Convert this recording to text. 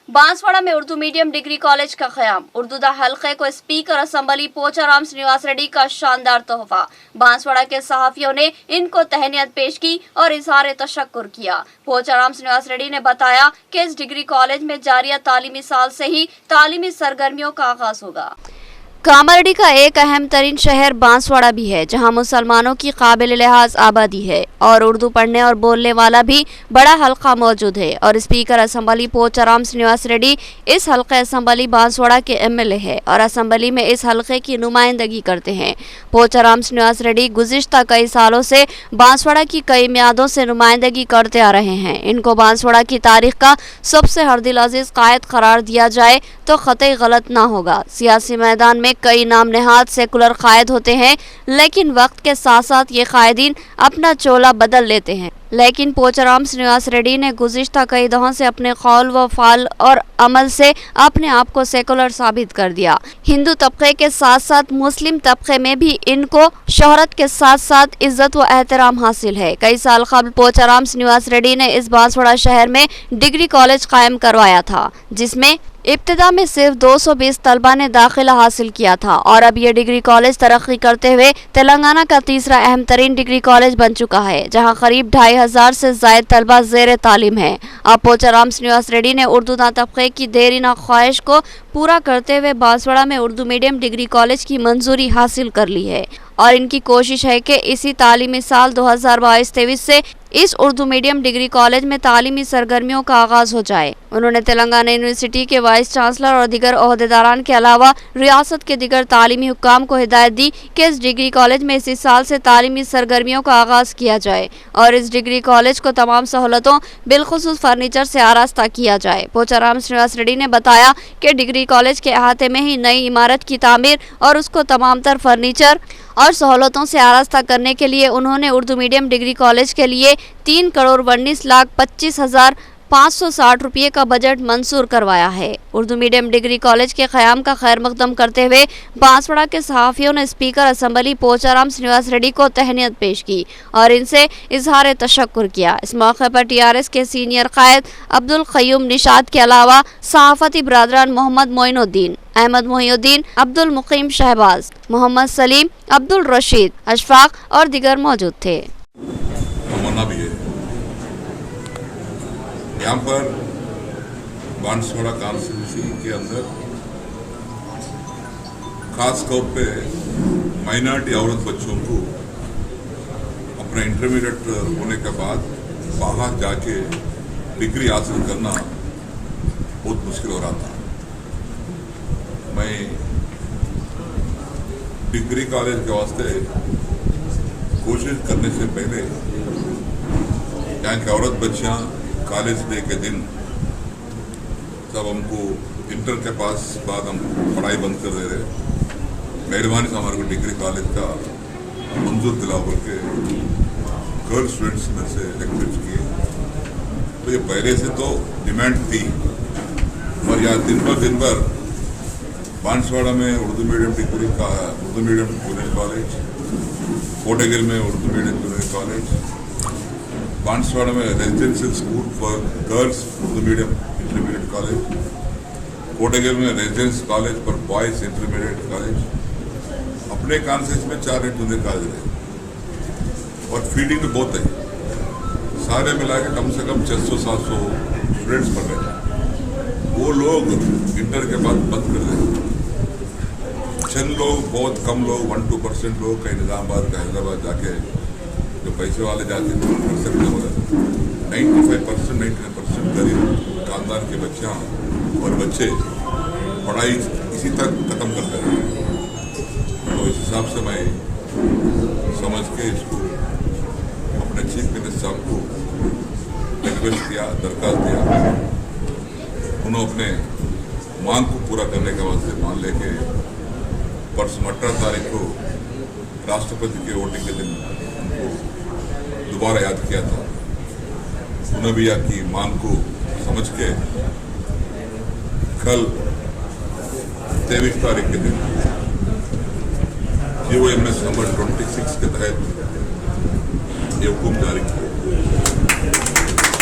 बांसवाड़ा में Urdu medium degree college का क़याम। उर्दू हल्के को स्पीकर असम्बली पोचाराम श्रीनिवास रेड्डी का शानदार तोहफा। बांसवाड़ा के सहाफियों ने इनको तहनीत पेश की और इजहार तशक्कुर किया। पोचाराम श्रीनिवास रेड्डी ने बताया कि इस डिग्री कॉलेज में जारिया तालीमी साल से ही तालीमी सरगर्मियों का आगाज होगा। कामारेड्डी का एक अहम तरीन शहर बांसवाड़ा भी है, जहां मुसलमानों की काबिल लिहाज आबादी है और उर्दू पढ़ने और बोलने वाला भी बड़ा हल्का मौजूद है। और स्पीकर असम्बली पोचाराम श्रीनिवास रेड्डी इस हल्के असम्बली बांसवाड़ा के MLA है और असम्बली में इस हल्के की नुमाइंदगी करते हैं। पोचाराम श्रीनिवास रेड्डी गुज़िश्ता कई सालों से बांसवाड़ा की कई मियादों से नुमाइंदगी करते आ रहे हैं। इनको बांसवाड़ा की तारीख का सबसे हरदिल अजीज कायद करार दिया जाए तो ख़तई गलत ना होगा। सियासी मैदान में कई नाम नेहाद सेकुलर कायद होते हैं, लेकिन वक्त के साथ साथ ये कायदीन अपना चोला बदल लेते हैं। लेकिन पोचाराम श्रीनिवास रेड्डी ने गुज़िश्ता कई दहों से अपने कौल व फाल और अमल से अपने आप को सेकुलर साबित कर दिया। हिंदू तबके के साथ साथ मुस्लिम तबके में भी इनको शोहरत के साथ साथ इज्जत व एहतराम हासिल है। कई साल कबल पोचाराम श्रीनिवास रेड्डी ने इस बांसवाड़ा शहर में डिग्री कॉलेज कायम करवाया था, जिसमें इब्तिदा में सिर्फ 220 तलबा ने दाखिला हासिल किया था और अब ये डिग्री कॉलेज तरक्की करते हुए तेलंगाना का तीसरा अहम तरीन डिग्री कॉलेज बन चुका है, जहां करीब 2500 से ज़ायद तलबा ज़ेर तालीम है। अब पोचाराम श्रीनिवास रेड्डी ने उर्दू तबके की देरीना ख्वाहिश को पूरा करते हुए बांसवाड़ा में उर्दू मीडियम डिग्री कॉलेज की मंजूरी हासिल कर ली है और इनकी कोशिश है कि इसी तालीमी साल 2022-23 से इस उर्दू मीडियम डिग्री कॉलेज में तालीमी सरगर्मियों का आगाज हो जाए। उन्होंने तेलंगाना यूनिवर्सिटी के वाइस चांसलर और दीगर ओहदेदारान के अलावा रियासत के दीगर तालीमी हुक्काम को हिदायत दी कि इस डिग्री कॉलेज में इसी साल से तालीमी सरगर्मियों का आगाज किया जाए और इस डिग्री कॉलेज को तमाम सहूलतों बिलखुसूस फर्नीचर से आरास्ता किया जाए। पोचाराम श्रीनिवास रेड्डी ने बताया कि डिग्री कॉलेज के अहाते में ही नई इमारत की तामीर और उसको तमाम तर फर्नीचर और सहूलतों से आरास्ता करने के लिए उन्होंने उर्दू मीडियम डिग्री कॉलेज के लिए 3,19,25,560 रुपये का बजट मंजूर करवाया है। उर्दू मीडियम डिग्री कॉलेज के क़याम का खैर मकदम करते हुए बांसवाड़ा के सहाफ़ियों ने स्पीकर असम्बली पोचाराम श्रीनिवास रेड्डी को तहनीत पेश की और इनसे इजहार तशक्कुर किया। इस मौके पर TRS के सीनियर कायद अब्दुल क़य्यूम निशात के अलावा सहाफ़ती बरादरान मोहम्मद मोइनुद्दीन, अहमद मोहिउद्दीन, अब्दुल मुकीम शहबाज, मोहम्मद सलीम, अब्दुल रशीद, अशफाक और दीगर मौजूद थे। भी है यहाँ पर बांसवाड़ा कॉन्स्टिट्यूंसी के अंदर खास तौर पे माइनॉरिटी औरत बच्चों को अपना इंटरमीडिएट होने के बाद बाहर जाके डिग्री हासिल करना बहुत मुश्किल हो रहा था। मैं डिग्री कॉलेज के वास्ते कोशिश करने से पहले यहाँ की औरत बच्चियाँ कॉलेज डे के दिन सब हमको इंटर के पास बाद हम पढ़ाई बंद कर दे रहे, मेहरबानी से हमारे को डिग्री कॉलेज का मंजूर दिला बोल के गर्ल स्टूडेंट्स में से रिक्वेस्ट किए। तो ये पहले से तो डिमांड थी और यहाँ दिन भर बांसवाड़ा में उर्दू मीडियम डिग्री का Urdu medium junior college, Kotegil में Urdu medium junior college, Banswara में residential school for girls Urdu medium intermediate college, Kotegil में residence college for boys intermediate college, अपने कॉन्सेंस में 4 जूनियर कॉलेज है और फील्डिंग में बहुत है। सारे मिला के कम से कम 600-700 स्टूडेंट्स पढ़ रहे हैं। वो लोग इंटर के बाद बंद कर रहे हैं। चंद लोग, बहुत कम लोग, 1-2% लोग कहीं निजामाबाद का हैदराबाद जाके जो पैसे वाले जाते हैं कर सकते हो। 95% गरीब खानदान के बच्चियाँ और बच्चे पढ़ाई इसी तक ख़त्म करते हैं। तो इस हिसाब से मैं समझ के इसको अपने चीफ मिनिस्टर साहब को रिक्वेस्ट किया, दरखास्त दिया। उन्होंने अपने मांग को पूरा करने के वास्ते मान लेके परसों 18 तारीख को राष्ट्रपति के वोटिंग के दिन उनको दोबारा याद किया था। उन्होंने भी यहाँ की मांग को समझ के कल 23 तारीख के दिन GOMS नंबर 26 के तहत ये हुक्म जारी किया।